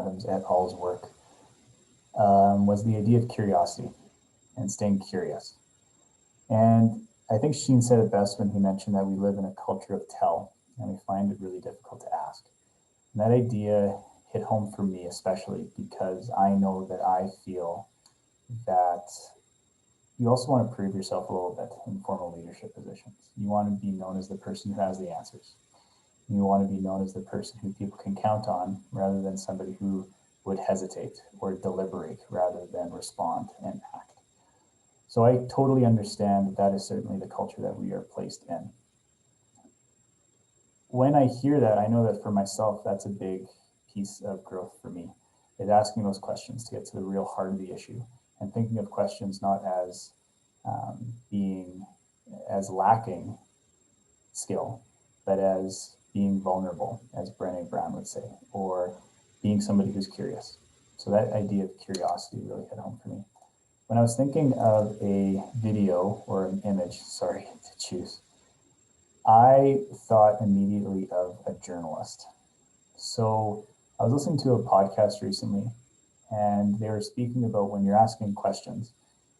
Adams et al.'s work was the idea of curiosity and staying curious. And I think Sheen said it best when he mentioned that we live in a culture of tell, and we find it really difficult to ask. And that idea hit home for me, especially because I know that I feel that you also want to prove yourself a little bit in formal leadership positions. You want to be known as the person who has the answers. You want to be known as the person who people can count on rather than somebody who would hesitate or deliberate rather than respond and act. So I totally understand that that is certainly the culture that we are placed in. When I hear that, I know that for myself, that's a big piece of growth for me, is asking those questions to get to the real heart of the issue and thinking of questions not as being as lacking skill, but as being vulnerable, as Brené Brown would say, or being somebody who's curious. So that idea of curiosity really hit home for me. When I was thinking of a video or an image, sorry, to choose, I thought immediately of a journalist. So I was listening to a podcast recently, and they were speaking about when you're asking questions,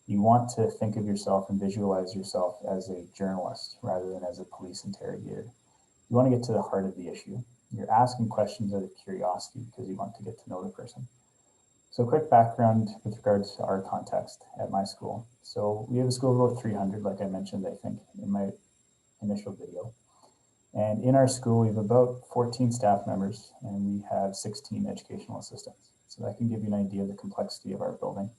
you want to think of yourself and visualize yourself as a journalist rather than as a police interrogator. You want to get to the heart of the issue. You're asking questions out of curiosity because you want to get to know the person. So quick background with regards to our context at my school. So we have a school of about 300, like I mentioned, I think, in my initial video. And in our school, we have about 14 staff members and we have 16 educational assistants. So that can give you an idea of the complexity of our building.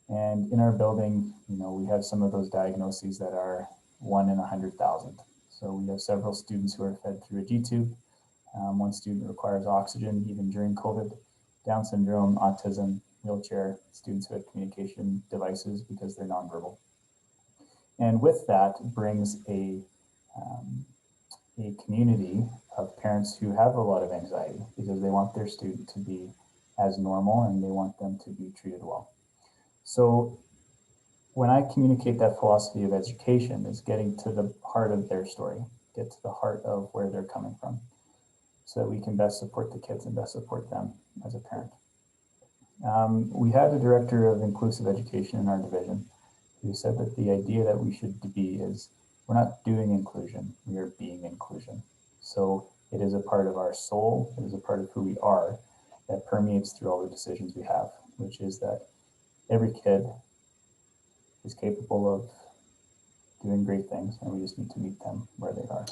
And in our building, we have some of those diagnoses that are 1 in 100,000. So we have several students who are fed through a G-tube. One student requires oxygen even during COVID. Down syndrome, autism, wheelchair, students who have communication devices because they're nonverbal. And with that brings a community of parents who have a lot of anxiety because they want their student to be as normal and they want them to be treated well. So when I communicate that philosophy of education is getting to the heart of their story, get to the heart of where they're coming from so that we can best support the kids and best support them as a parent. We had a director of inclusive education in our division who said that the idea that we should be is we're not doing inclusion, we are being inclusion. So it is a part of our soul, it is a part of who we are that permeates through all the decisions we have, which is that every kid is capable of doing great things and we just need to meet them where they are.